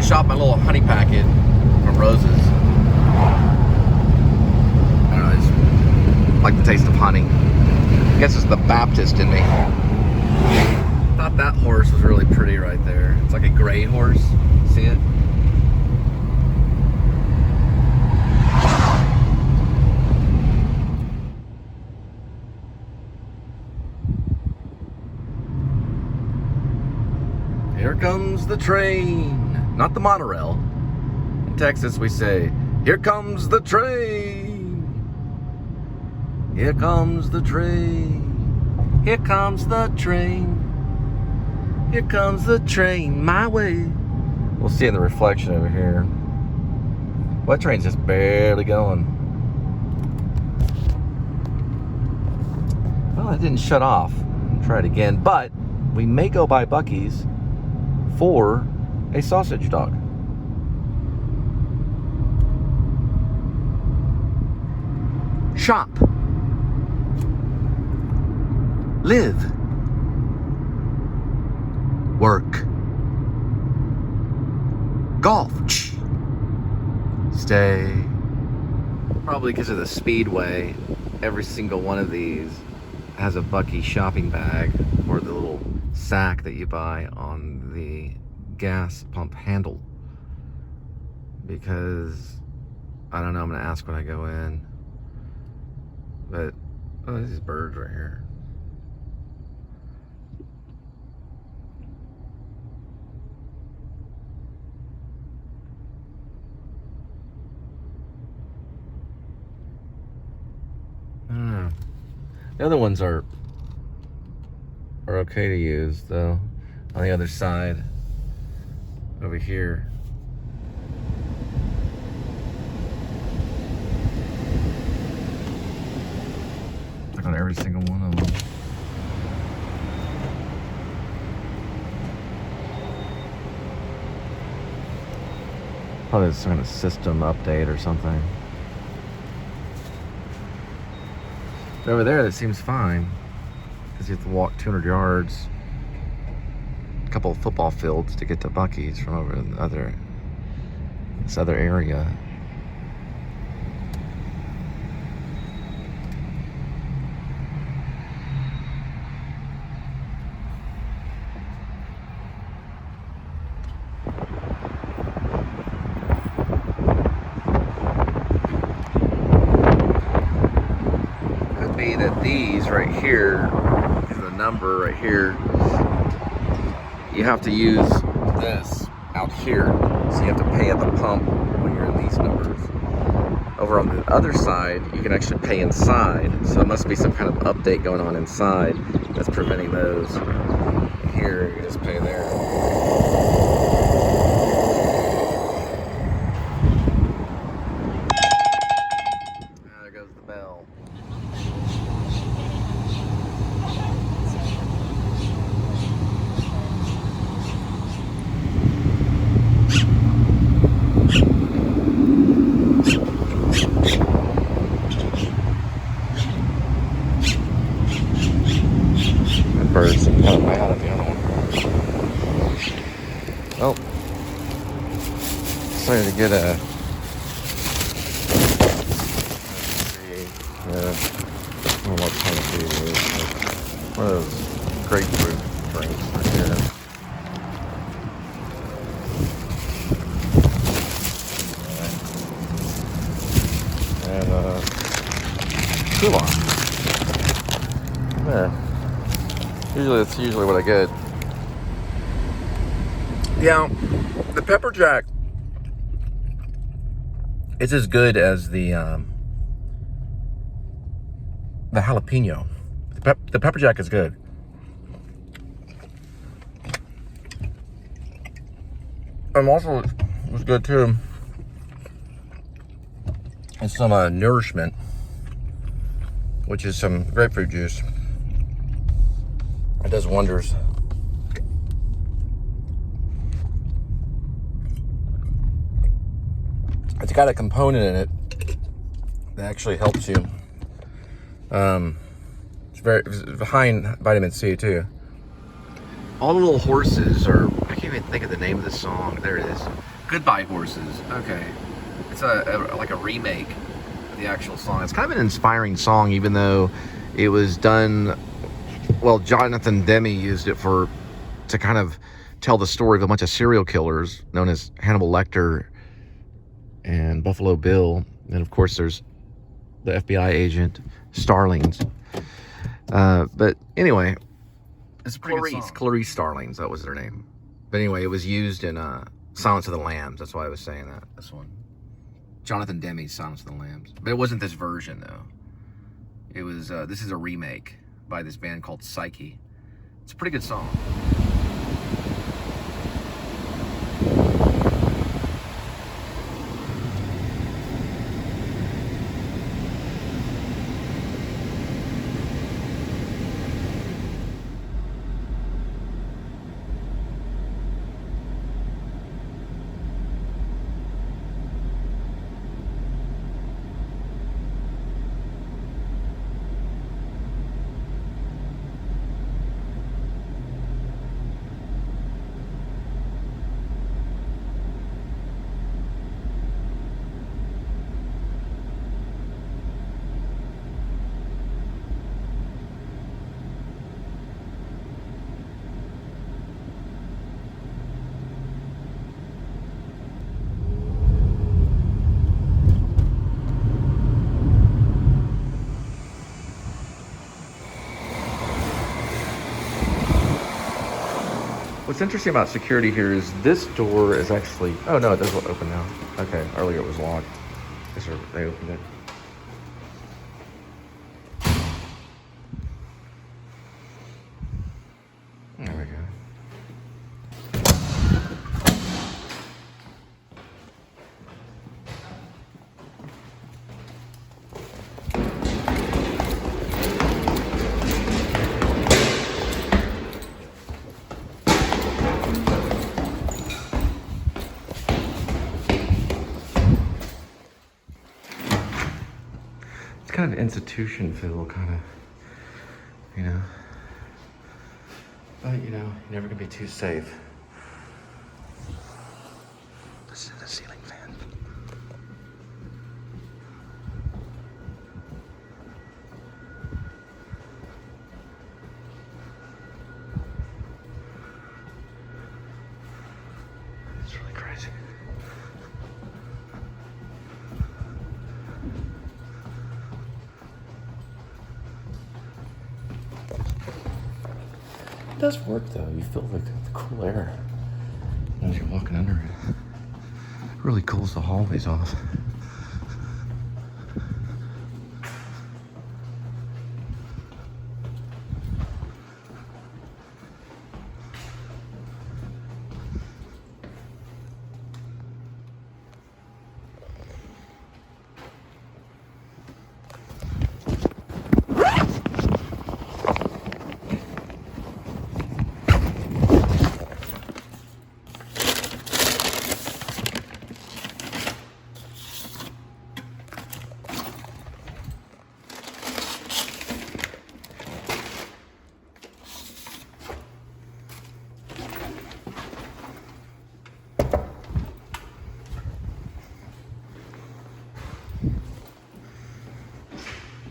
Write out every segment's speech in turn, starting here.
shop my little honey packet from Rose's. I don't know, I just like the taste of honey. I guess it's the Baptist in me. I thought that horse was really pretty right there. It's like a gray horse. See it? Here comes the train. Not the monorail. In Texas we say, here comes the train. Here comes the train. Here comes the train. Here comes the train my way. We'll see in the reflection over here. Well, that train's just barely going. Well, it didn't shut off. I'll try it again, but we may go by Buc-ee's for a sausage dog. Shop. Live. Work. Golf. Stay. Probably because of the speedway, every single one of these has a Buc-ee shopping bag or the little sack that you buy on the gas pump handle. Because I don't know, I'm gonna ask when I go in. But oh, there's these birds right here. I don't know. The other ones are okay to use though. On the other side, over here. Like on every single one of them. Probably some kind of system update or something. But over there, that seems fine. Because you have to walk 200 yards, a couple of football fields to get to Buc-ee's from over in this other area. Could be that these right here, the number right here, you have to use this out here, so you have to pay at the pump when you're in these numbers. Over on the other side, you can actually pay inside, so there must be some kind of update going on inside that's preventing those. Here, you just pay there. There goes the bell. Birds and kind of mad at the other one. Oh, starting to get a. I don't know what kind of food it is. One of those grapefruit drinks right here. And Cool. There. That's usually what I get. Yeah, the pepper jack, it's as good as the jalapeno. The pepper jack is good. And also, it was good too. It's some nourishment, which is some grapefruit juice. It does wonders. It's got a component in it that actually helps you. It's high in vitamin C too. All the little horses are, I can't even think of the name of the song. There it is. Goodbye Horses. Okay. It's like a remake of the actual song. It's kind of an inspiring song, even though it was done. Well, Jonathan Demme used it to kind of tell the story of a bunch of serial killers known as Hannibal Lecter and Buffalo Bill, and of course there's the FBI agent Starlings. But anyway, it's Clarice Starlings. That was their name. But anyway, it was used in Silence of the Lambs. That's why I was saying that. This one, Jonathan Demme's Silence of the Lambs. But it wasn't this version though. It was. This is a remake by this band called Psyche. It's a pretty good song. What's interesting about security here is this door is actually... Oh, no, it does open now. Okay, earlier it was locked. Yes, sir, they opened it. There we go. Kind of institution feel, kind of, you know. But you know, you're never gonna be too safe. Listen to the ceiling fan. It's really crazy. It does work though. You feel like the cool air as you're walking under it. It really cools the hallways off.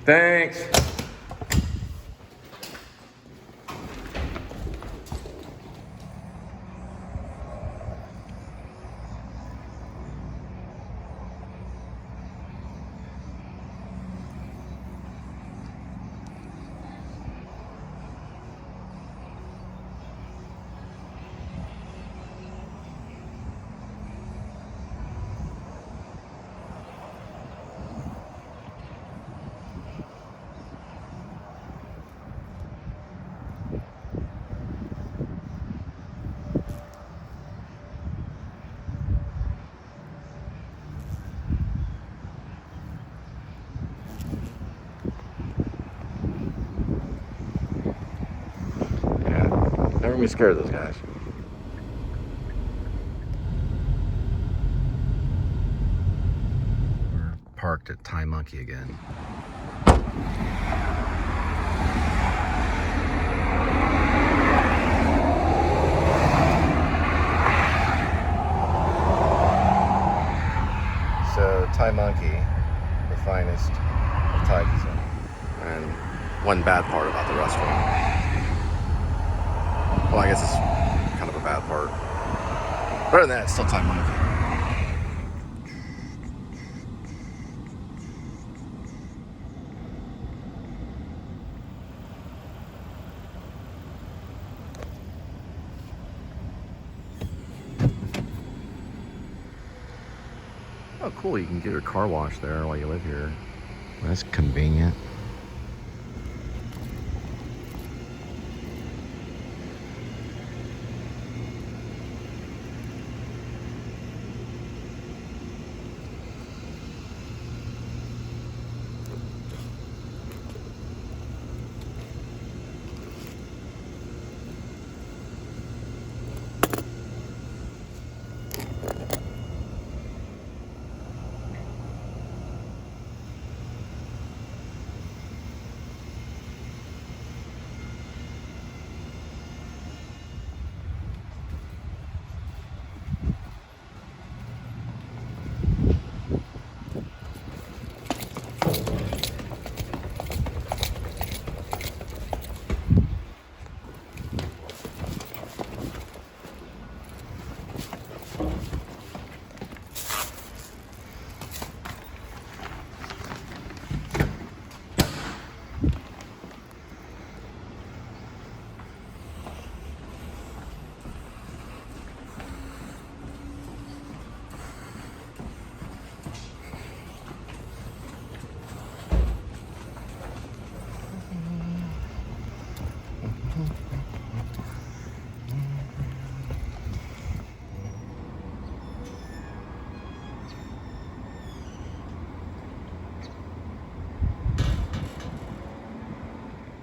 Thanks. Never be scared of those guys. We're parked at Thai Monkey again. Thai monkey, the finest of Thai cuisine. And one bad part about the restaurant. Well, I guess it's kind of a bad part. Other than that, it's still Thai monkey. Oh, cool. You can get your car washed there while you live here. That's convenient.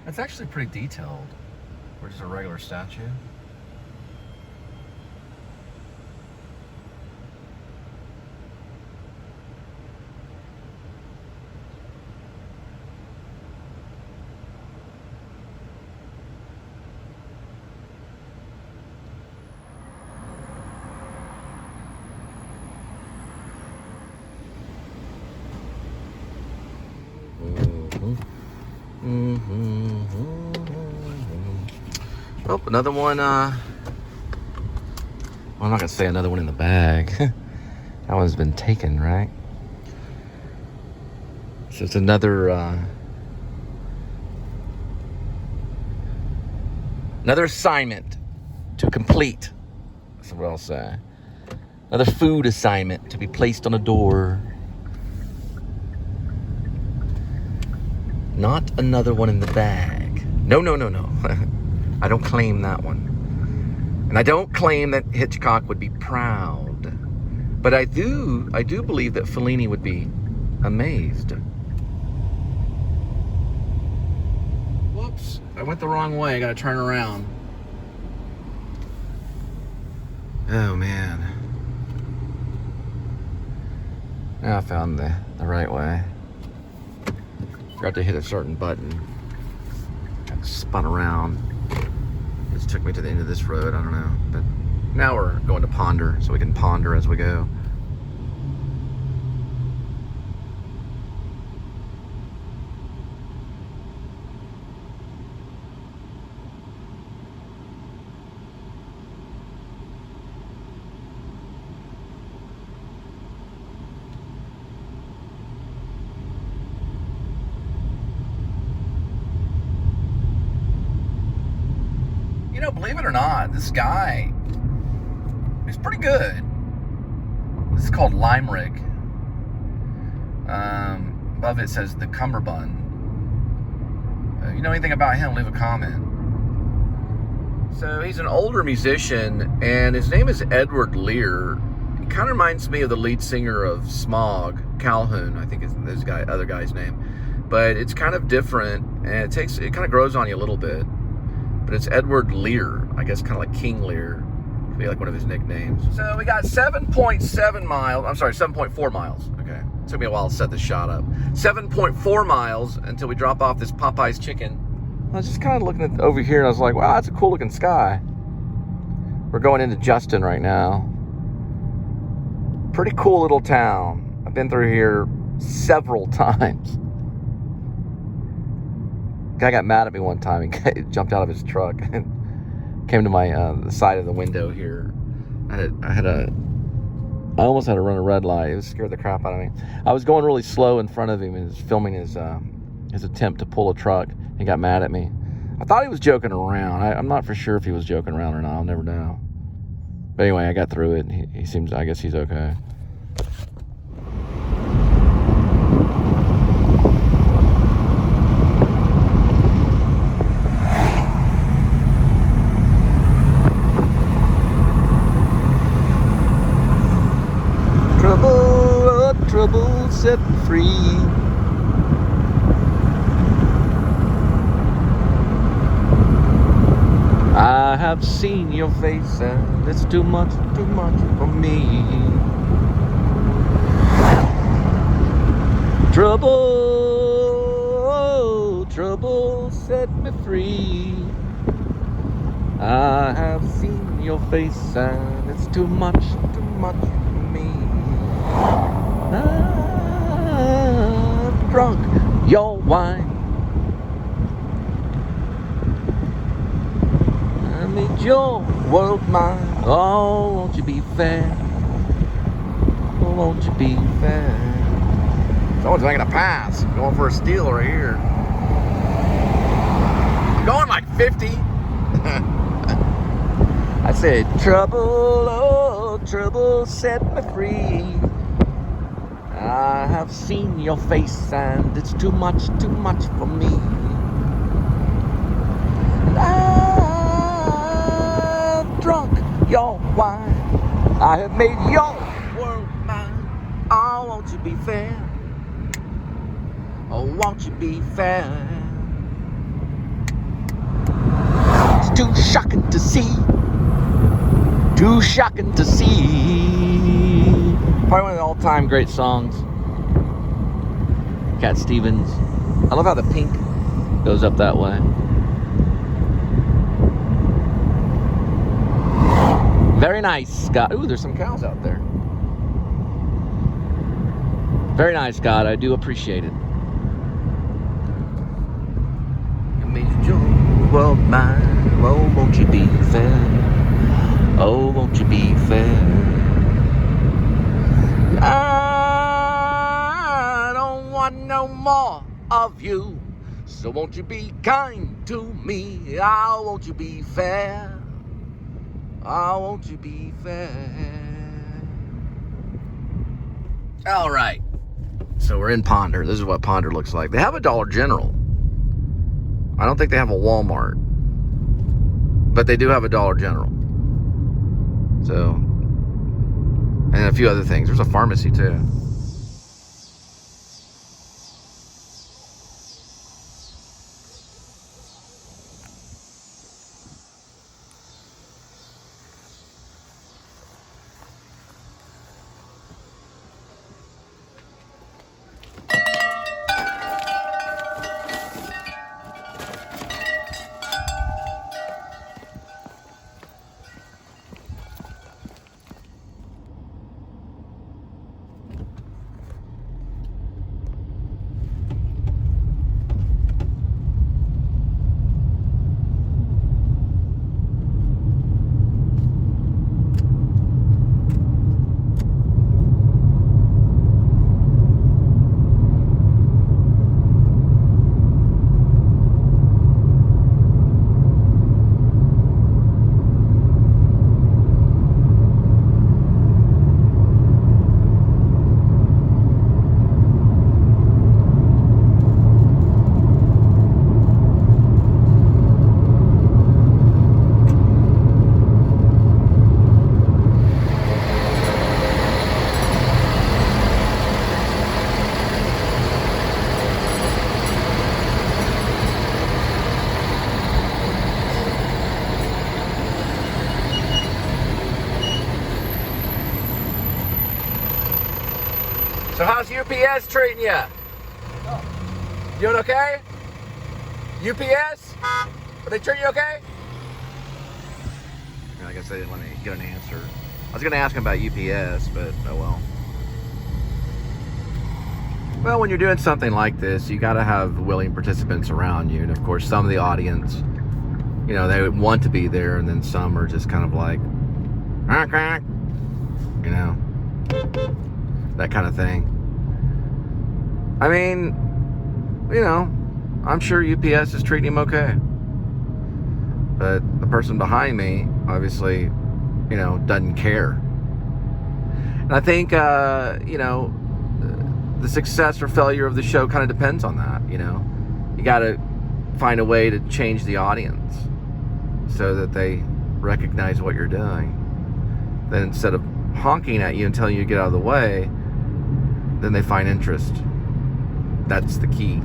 It's actually pretty detailed, for just a regular statue. Oh, another one, well, I'm not gonna say another one in the bag. That one's been taken, right? So it's another assignment to complete. That's what I'll say. Another food assignment to be placed on a door. Not another one in the bag. No. I don't claim that one. And I don't claim that Hitchcock would be proud. But I do believe that Fellini would be amazed. Whoops, I went the wrong way. I gotta turn around. Oh man. Now I found the right way. Forgot to hit a certain button. Got spun around. It just took me to the end of this road. I don't know. But now we're going to ponder, so we can ponder as we go. You know, believe it or not, this guy is pretty good. This is called Limerick. Above it says the Cummerbund. You know anything about him, leave a comment. So he's an older musician, and his name is Edward Lear. He kind of reminds me of the lead singer of Smog, Calhoun, I think is this other guy's name. But it's kind of different, and it kind of grows on you a little bit. But it's Edward Lear, I guess kind of like King Lear. Could be like one of his nicknames. So we got 7.7 miles, I'm sorry, 7.4 miles. Okay, it took me a while to set this shot up. 7.4 miles until we drop off this Popeye's chicken. I was just kind of looking at over here and I was like, wow, that's a cool looking sky. We're going into Justin right now. Pretty cool little town. been through here several times. Guy got mad at me one time. He jumped out of his truck and came to my the side of the window here. I almost had to run a red light. It scared the crap out of me. I was going really slow in front of him and was filming his attempt to pull a truck. He got mad at me. I thought he was joking around. I'm not for sure if he was joking around or not. I'll never know. But anyway, I got through it. And he seems, I guess he's okay. Trouble set me free. I have seen your face and it's too much for me. Trouble set me free. I have seen your face and it's too much for me. I've drunk your wine. I made your world mine. Oh, won't you be fair? Oh, won't you be fair? Someone's making a pass. Going for a steal right here. I'm going like 50. I said, trouble, oh, trouble set me free. I have seen your face and it's too much for me. I've drunk your wine. I have made your world mine. Oh, won't you be fair? Oh, won't you be fair? It's too shocking to see. Too shocking to see. Probably one of the all-time great songs. Cat Stevens. I love how the pink goes up that way. Very nice, Scott. Ooh, there's some cows out there. Very nice, Scott. I do appreciate it. You made your world mine. Oh, won't you be fair? Oh, won't you be fair? I don't want no more of you. So won't you be kind to me? Oh, won't you be fair? Oh, won't you be fair? All right. So we're in Ponder. This is what Ponder looks like. They have a Dollar General. I don't think they have a Walmart. But they do have a Dollar General. So, and a few other things. There's a pharmacy too. So how's UPS treating you? Oh. Doing okay? UPS? Are they treating you okay? I guess they didn't let me get an answer. I was going to ask him about UPS, but oh well. Well, when you're doing something like this, you got to have willing participants around you. And of course, some of the audience, you know, they would want to be there, and then some are just kind of like, you know, that kind of thing. I mean, you know, I'm sure UPS is treating him okay. But the person behind me, obviously, you know, doesn't care. And I think, you know, the success or failure of the show kind of depends on that, you know. You got to find a way to change the audience so that they recognize what you're doing. Then instead of honking at you and telling you to get out of the way, then they find interest. That's the key.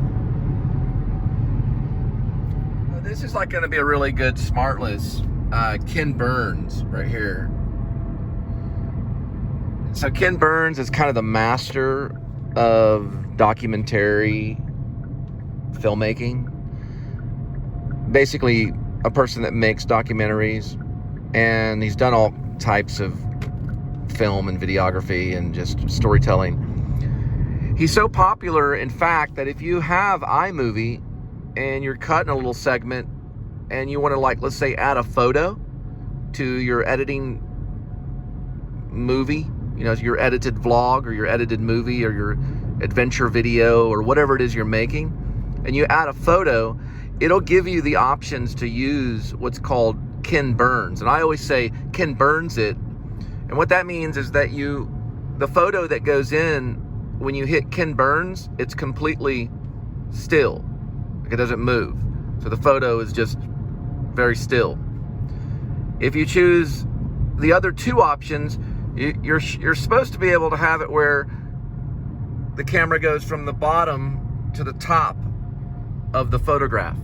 This is like going to be a really good Smartless. Ken Burns right here. So Ken Burns is kind of the master of documentary filmmaking. Basically a person that makes documentaries, and he's done all types of film and videography and just storytelling. He's so popular, in fact, that if you have iMovie and you're cutting a little segment and you want to, like, let's say add a photo to your editing movie, you know, your edited vlog or your edited movie or your adventure video or whatever it is you're making, and you add a photo, it'll give you the options to use what's called Ken Burns. And I always say Ken Burns it. And what that means is that the photo that goes in, when you hit Ken Burns, it's completely still. Like, it doesn't move. So the photo is just very still. If you choose the other two options, you're supposed to be able to have it where the camera goes from the bottom to the top of the photograph.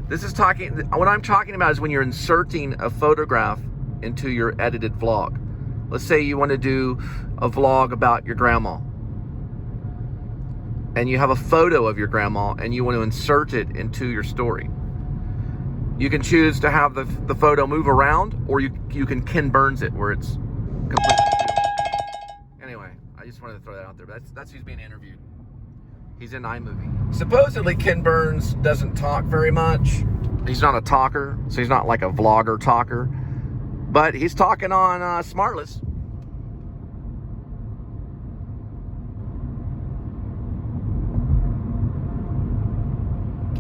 What I'm talking about is when you're inserting a photograph into your edited vlog. Let's say you want to do a vlog about your grandma, and you have a photo of your grandma and you want to insert it into your story. You can choose to have the photo move around, or you can Ken Burns it where it's completely. Anyway, I just wanted to throw that out there. But that's who's being interviewed. He's in iMovie. Supposedly Ken Burns doesn't talk very much. He's not a talker, so he's not like a vlogger talker. But he's talking on Smartless.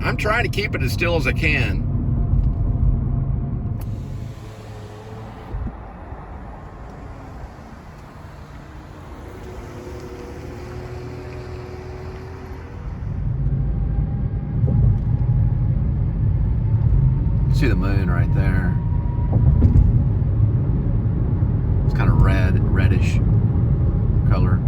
I'm trying to keep it as still as I can. See the moon right there. It's kind of reddish color.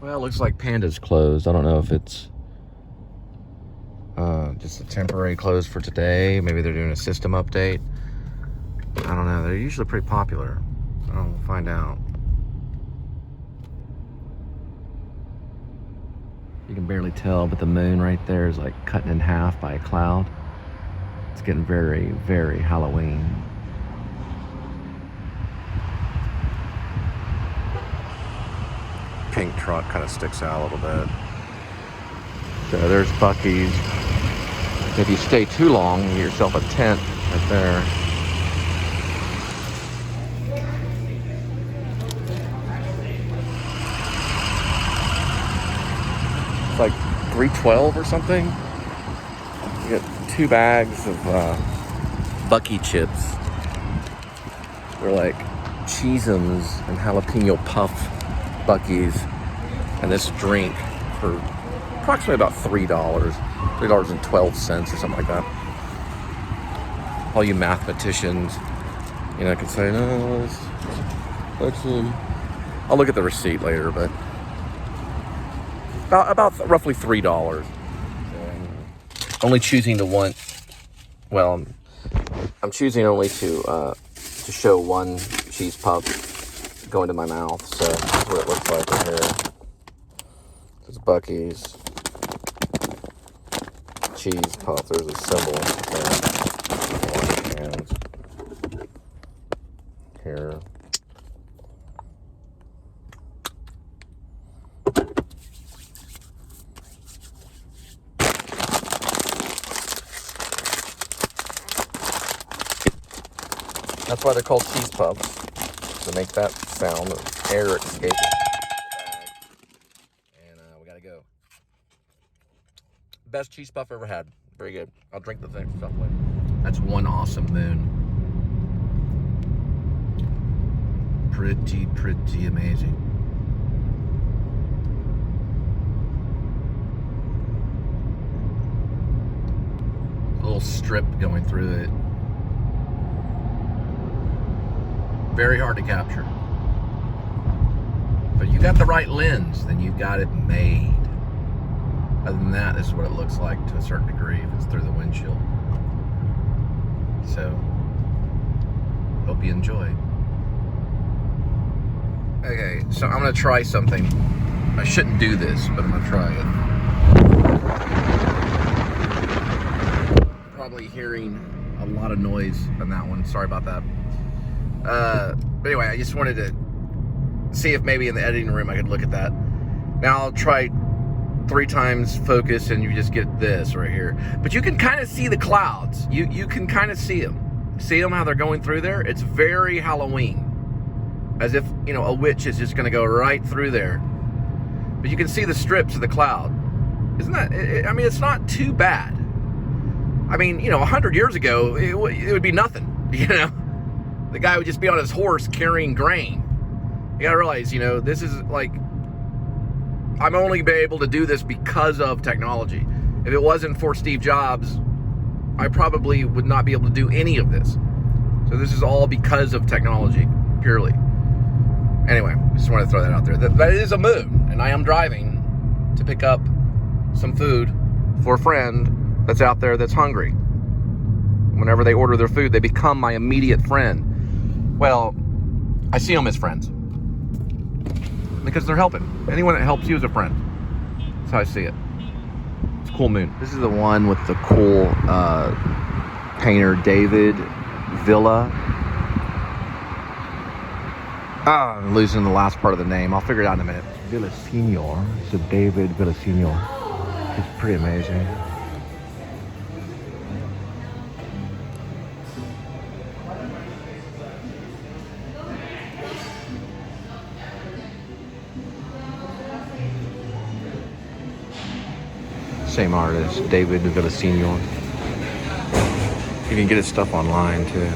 Well, it looks like Panda's closed. I don't know if it's just a temporary close for today. Maybe they're doing a system update. I don't know. They're usually pretty popular. I'll find out. You can barely tell, but the moon right there is like cut in half by a cloud. It's getting very, very Halloween. Pink truck kind of sticks out a little bit. So there's Buc-ee's. If you stay too long, you get yourself a tent right there. It's like $3.12 or something. You get 2 bags of Buc-ee chips. They're like Cheezums and jalapeno puff Buc-ee's, and this drink for approximately about $3.12 or something like that. All you mathematicians, you know, can say, no, I'll look at the receipt later, but about roughly $3. Only choosing to want, well, I'm choosing only to show one cheese puff go into my mouth. So this is what it looks like right here. It's Buc-ee's cheese puff. There's a symbol there. And here. That's why they're called cheese puffs, to make that sound of air escaping the bag. And we gotta go. Best cheese puff ever had. Very good. I'll drink the thing stuff later. That's one awesome moon. Pretty amazing. A little strip going through it. Very hard to capture. But you got the right lens, then you've got it made. Other than that, this is what it looks like to a certain degree if it's through the windshield. So, hope you enjoy. Okay, so I'm gonna try something. I shouldn't do this, but I'm gonna try it. Probably hearing a lot of noise on that one. Sorry about that. But anyway, I just wanted to see if maybe in the editing room I could look at that. Now I'll try 3 times focus and you just get this right here. But you can kind of see the clouds. You can kind of see them. See them how they're going through there? It's very Halloween. As if, you know, a witch is just going to go right through there. But you can see the strips of the cloud. Isn't that, I mean, it's not too bad. I mean, you know, 100 years ago, it would be nothing, you know? The guy would just be on his horse carrying grain. You gotta realize, you know, this is like, I'm only been able to do this because of technology. If it wasn't for Steve Jobs, I probably would not be able to do any of this. So this is all because of technology, purely. Anyway, just wanted to throw that out there. That is a moon, and I am driving to pick up some food for a friend that's out there that's hungry. Whenever they order their food, they become my immediate friend. Well, I see them as friends because they're helping. Anyone that helps you is a friend. That's how I see it. It's a cool moon. This is the one with the cool painter David Villa. I'm losing the last part of the name. I'll figure it out in a minute. Villaseñor. So David Villaseñor. It's pretty amazing. Same artist, David Villaseñor. You can get his stuff online too.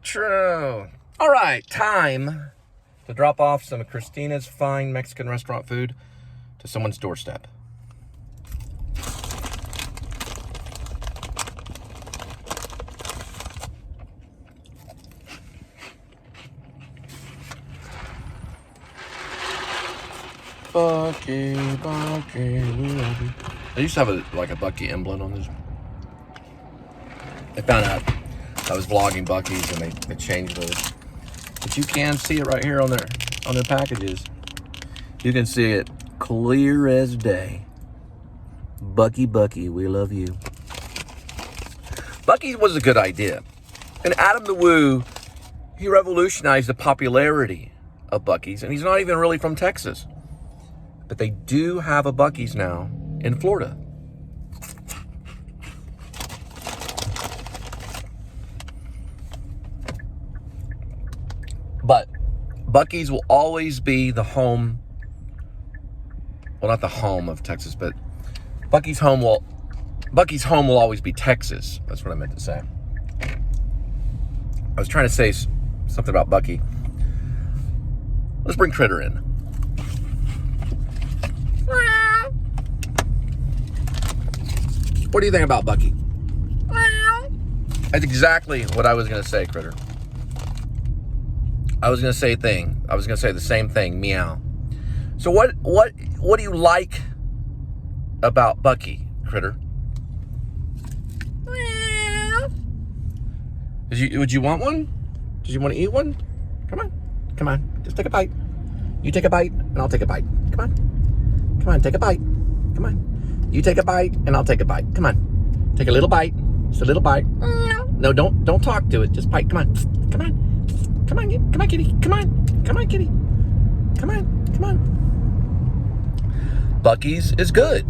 True. All right, time to drop off some of Christina's fine Mexican restaurant food to someone's doorstep. Bucky, I used to have a Bucky emblem on this. I found out I was vlogging Buc-ee's and they changed those. But you can see it right here on their packages. You can see it clear as day. Bucky, we love you. Buc-ee's was a good idea. And Adam the Woo, he revolutionized the popularity of Buc-ee's, and he's not even really from Texas. But they do have a Buc-ee's now in Florida. But Buc-ee's will always be the home, well, not the home of Texas, but Buc-ee's home will always be Texas. That's what I meant to say. I was trying to say something about Buc-ee. Let's bring Critter in. What do you think about Bucky? That's exactly what I was going to say, Critter. I was going to say the same thing, meow. So what do you like about Bucky, Critter? Would you want one? Did you want to eat one? Come on, just take a bite. You take a bite, and I'll take a bite. Come on, take a bite. Come on. You take a bite, and I'll take a bite. Come on. Take a little bite. Just a little bite. No, don't talk to it. Just bite. Come on. Come on, kitty. Come on, kitty. Come on. Bucky's is good.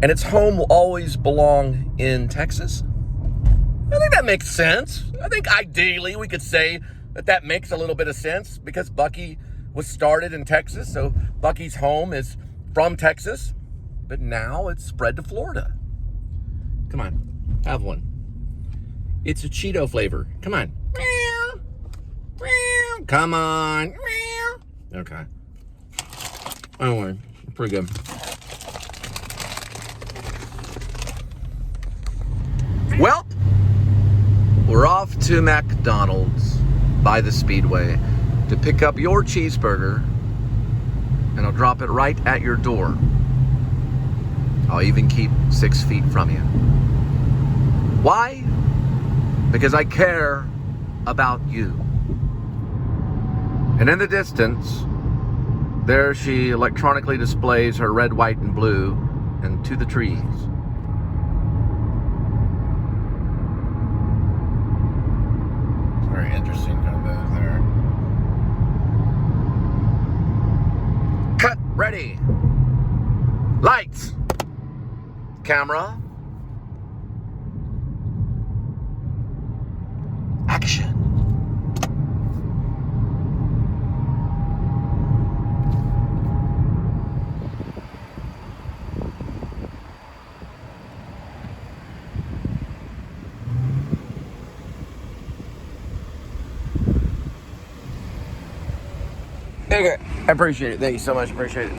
And its home will always belong in Texas. I think that makes sense. I think ideally we could say that makes a little bit of sense because Bucky was started in Texas, so Bucky's home is from Texas, but now it's spread to Florida. Come on, have one. It's a Cheeto flavor. Come on. Come on. Okay. Don't worry, pretty good. Well, we're off to McDonald's by the Speedway to pick up your cheeseburger, and I'll drop it right at your door. I'll even keep 6 feet from you. Why? Because I care about you. And in the distance, there she electronically displays her red, white, and blue, and to the trees. Very interesting kind of there. Cut, ready. Lights. Camera. Action. Okay, I appreciate it. Thank you so much. Appreciate it.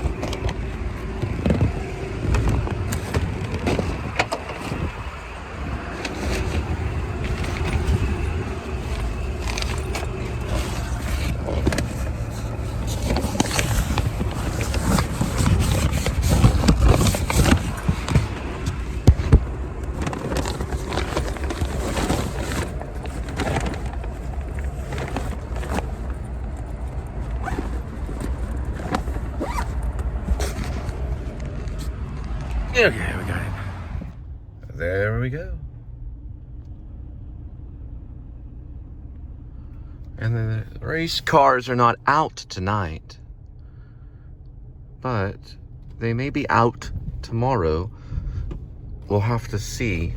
Okay, we got it. There we go. And the race cars are not out tonight, but they may be out tomorrow. We'll have to see.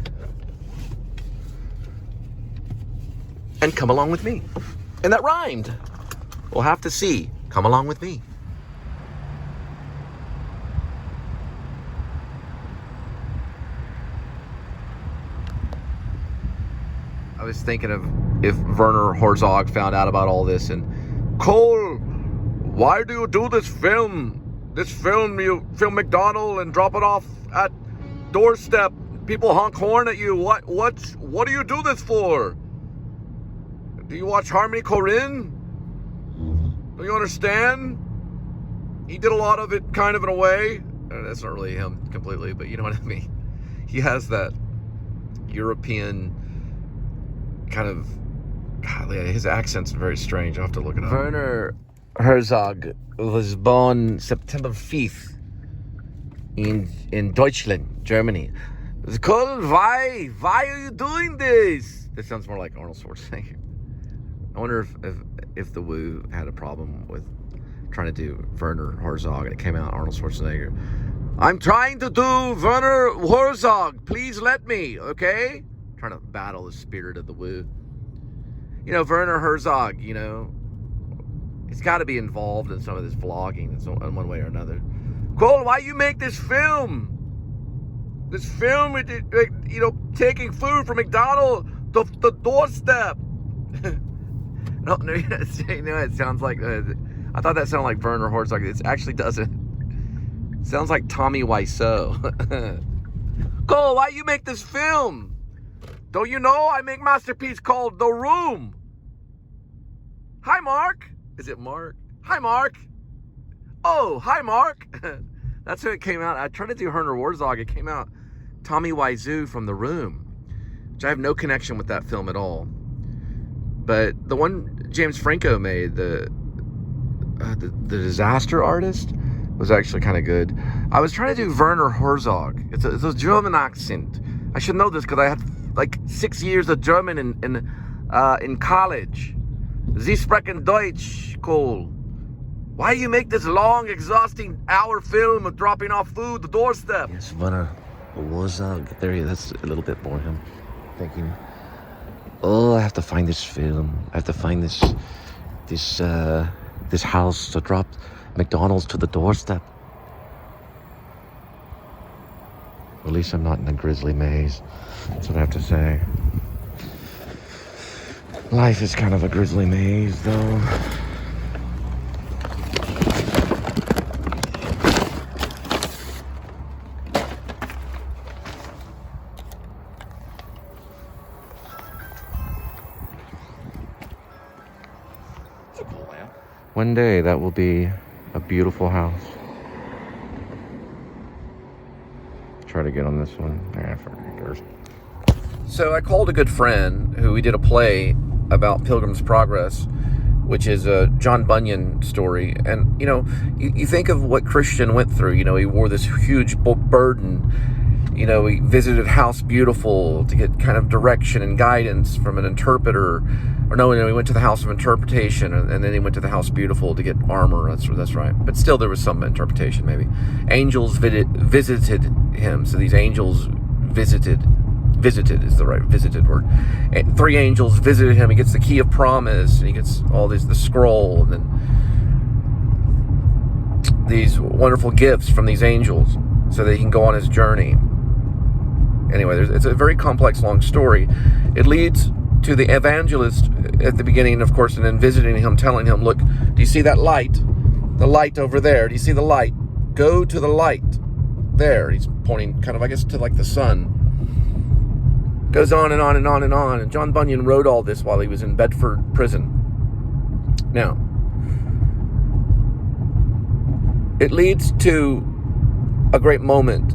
And come along with me. And that rhymed. We'll have to see. Come along with me. I was thinking of if Werner Herzog found out about all this and, Cole, why do you do this film? You film McDonald and drop it off at doorstep. People honk horn at you. What do you do this for? Do you watch Harmony Korine? Do you understand? He did a lot of it kind of in a way. That's not really him completely, but you know what I mean. He has that European kind of, golly, his accent's very strange. I'll have to look it up. Werner Herzog was born September 5th in Deutschland, Germany. Cole, why are you doing this? This sounds more like Arnold Schwarzenegger. I wonder if the Woo had a problem with trying to do Werner Herzog and it came out Arnold Schwarzenegger. I'm trying to do Werner Herzog. Please let me, okay? Trying to battle the spirit of the Woo. You know, Werner Herzog, you know, he's got to be involved in some of this vlogging in one way or another. Cole, why you make this film? This film with, you know, taking food from McDonald's to the doorstep. No, you know, it sounds like, I I thought that sounded like Werner Herzog. It actually doesn't. It sounds like Tommy Wiseau. Cole, why you make this film? Don't you know I make masterpiece called The Room? Hi, Mark. Is it Mark? Hi, Mark. Oh, hi, Mark. That's who it came out. I tried to do Werner Herzog. It came out Tommy Wiseau from The Room, which I have no connection with that film at all. But the one James Franco made, the Disaster Artist, was actually kind of good. I was trying to do Werner Herzog. It's a German accent. I should know this because I had like 6 years of German in college. Sie sprechen Deutsch, Cole. Why do you make this long, exhausting hour film of dropping off food the doorstep? Yes, Werner Herzog. There, that's a little bit more him thinking. Oh, I have to find this film. I have to find this house to drop McDonald's to the doorstep. At least I'm not in a grisly maze. That's what I have to say. Life is kind of a grisly maze, though. It's a cool lamp. One day that will be a beautiful house. Try to get on this one. So I called a good friend who we did a play about Pilgrim's Progress, which is a John Bunyan story. And, you know, you think of what Christian went through. You know, he wore this huge burden. You know, he visited House Beautiful to get kind of direction and guidance from an interpreter. Or no, he went to the House of Interpretation, and then he went to the House Beautiful to get armor. That's right. But still, there was some interpretation, maybe. Angels visited him. So these angels visited is the right visited word. And 3 angels visited him. He gets the key of promise, and he gets all the scroll, and then these wonderful gifts from these angels, so that he can go on his journey. Anyway, it's a very complex, long story. It leads to the evangelist at the beginning, of course, and then visiting him, telling him, look, do you see that light? The light over there. Do you see the light? Go to the light. There. He's pointing kind of, I guess, to like the sun. Goes on and on and on and on. And John Bunyan wrote all this while he was in Bedford prison. Now, it leads to a great moment,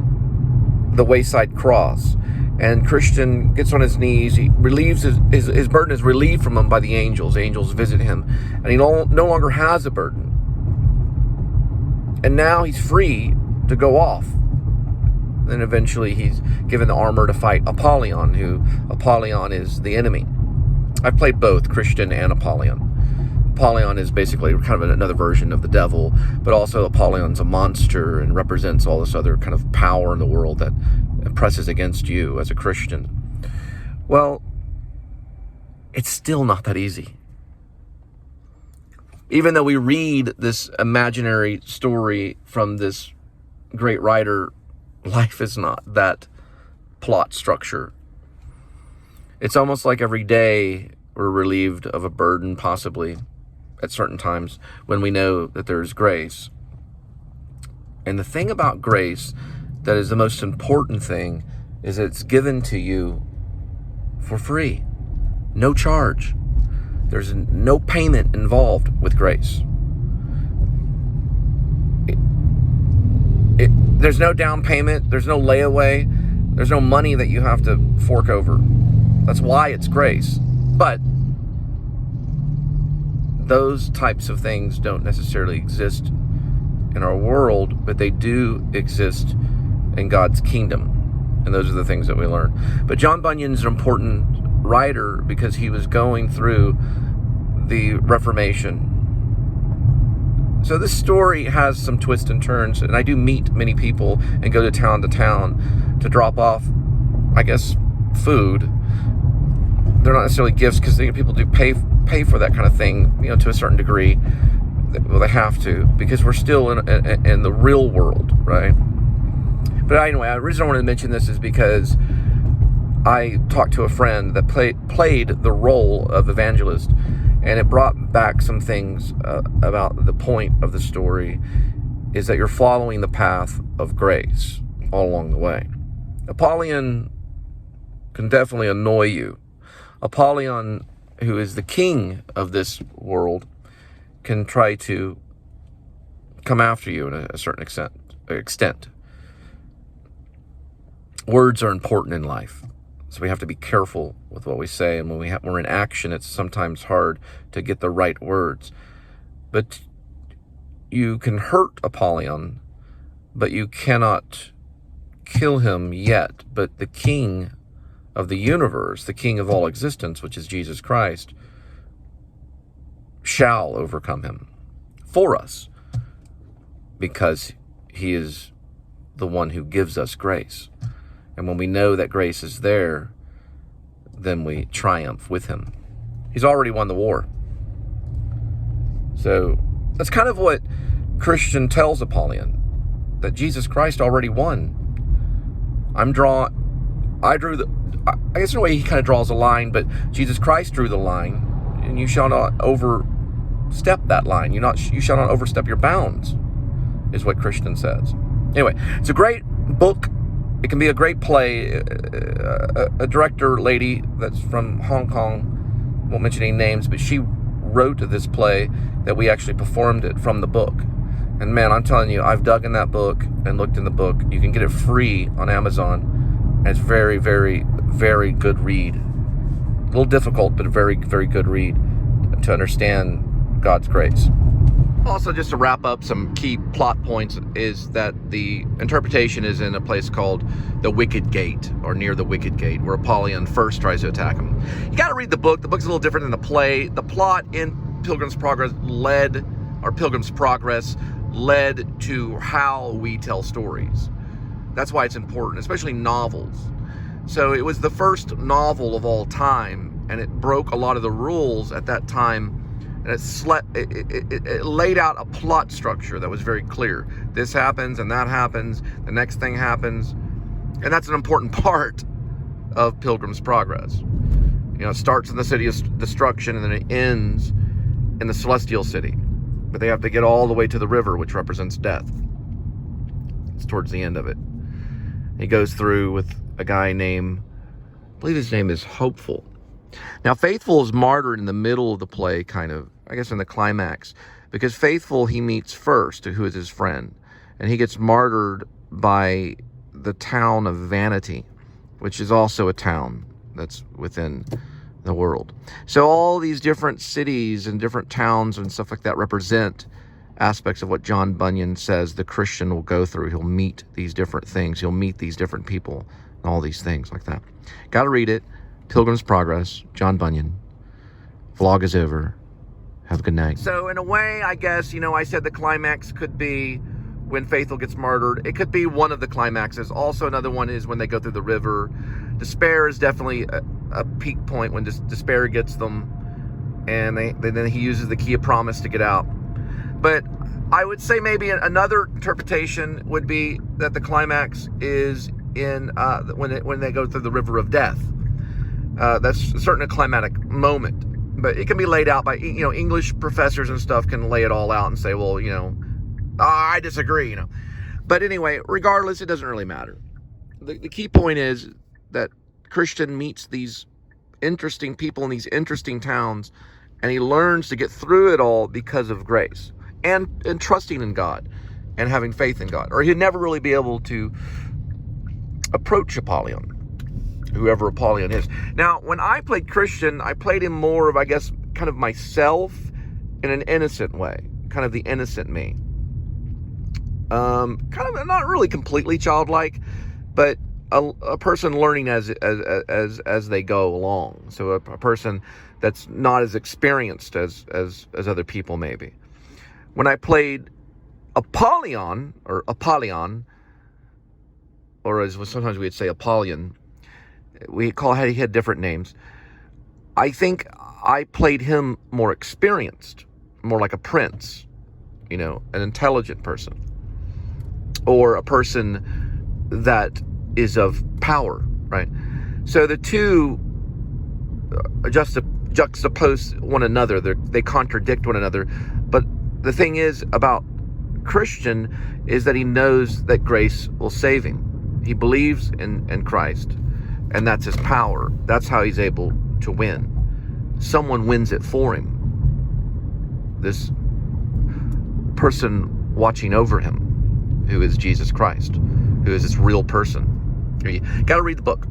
the wayside cross. And Christian gets on his knees. He relieves his burden is relieved from him by the angels. Angels visit him, and he no longer has a burden. And now he's free to go off. Then eventually he's given the armor to fight Apollyon, who Apollyon is the enemy. I've played both Christian and Apollyon. Apollyon is basically kind of another version of the devil, but also Apollyon's a monster and represents all this other kind of power in the world that presses against you as a Christian. Well, it's still not that easy. Even though we read this imaginary story from this great writer, life is not that plot structure. It's almost like every day we're relieved of a burden, possibly, at certain times when we know that there's grace. And the thing about grace that is the most important thing is it's given to you for free, no charge. There's no payment involved with grace. There's no down payment, there's no layaway, there's no money that you have to fork over. That's why it's grace. But those types of things don't necessarily exist in our world, but they do exist in God's kingdom. And those are the things that we learn. But John Bunyan's an important writer because he was going through the Reformation. So this story has some twists and turns, and I do meet many people and go to town to drop off, I guess, food. They're not necessarily gifts, because people do pay for that kind of thing, you know, to a certain degree. Well, they have to, because we're still in the real world, right? But anyway, the reason I wanted to mention this is because I talked to a friend that played the role of evangelist, And it brought back some things about the point of the story is that you're following the path of grace all along the way. Apollyon can definitely annoy you. Apollyon, who is the king of this world, can try to come after you in a certain extent. Words are important in life, so we have to be careful with what we say. And when we're in action, it's sometimes hard to get the right words. But you can hurt Apollyon, but you cannot kill him yet. But the king of the universe, the king of all existence, which is Jesus Christ, shall overcome him for us, because he is the one who gives us grace. And when we know that grace is there, then we triumph with him. He's already won the war. So that's kind of what Christian tells Apollyon, that Jesus Christ already won. I guess in a way he kind of draws a line, but Jesus Christ drew the line, and you shall not overstep that line. You shall not overstep your bounds, is what Christian says. Anyway, it's a great book. It can be a great play. A director lady that's from Hong Kong, won't mention any names, but she wrote this play that we actually performed it from the book. And man, I'm telling you, I've dug in that book and looked in the book. You can get it free on Amazon. And it's very, very, very good read. A little difficult, but a very, very good read to understand God's grace. Also, just to wrap up some key plot points, is that the interpretation is in a place called the Wicked Gate, or near the Wicked Gate, where Apollyon first tries to attack him. You got to read the book. The book's a little different than the play. The plot in Pilgrim's Progress led to how we tell stories. That's why it's important, especially novels. So it was the first novel of all time, and it broke a lot of the rules at that time. And it laid out a plot structure that was very clear. This happens and that happens. The next thing happens. And that's an important part of Pilgrim's Progress. You know, it starts in the city of destruction and then it ends in the celestial city. But they have to get all the way to the river, which represents death. It's towards the end of it. He goes through with a guy named, I believe his name is Hopeful. Now, Faithful is martyred in the middle of the play, kind of, I guess in the climax, because Faithful he meets first, who is his friend, and he gets martyred by the town of Vanity, which is also a town that's within the world. So all these different cities and different towns and stuff like that represent aspects of what John Bunyan says the Christian will go through. He'll meet these different things. He'll meet these different people and all these things like that. Got to read it. Pilgrim's Progress, John Bunyan. Vlog is over. Have a good night. So in a way, I guess, I said the climax could be when Faithful gets martyred. It could be one of the climaxes. Also, another one is when they go through the river. Despair is definitely a peak point when despair gets them, and then he uses the key of promise to get out. But I would say maybe another interpretation would be that the climax is in when they go through the river of death. That's certainly a climatic moment, but it can be laid out by, English professors and stuff can lay it all out and say, well, I disagree, But anyway, regardless, it doesn't really matter. The key point is that Christian meets these interesting people in these interesting towns, and he learns to get through it all because of grace and trusting in God and having faith in God, or he'd never really be able to approach Apollyon, whoever Apollyon is. Now, when I played Christian, I played him more of, I guess, kind of myself in an innocent way, kind of the innocent me. Kind of not really completely childlike, but a person learning as they go along. So a person that's not as experienced as other people maybe. When I played Apollyon, or as sometimes we'd say Apollyon, he had different names. I think I played him more experienced, more like a prince, an intelligent person, or a person that is of power, right? So the two juxtapose one another. They contradict one another. But the thing is about Christian is that he knows that grace will save him. He believes in Christ, and that's his power. That's how he's able to win. Someone wins it for him. This person watching over him, who is Jesus Christ, who is this real person. You got to read the book.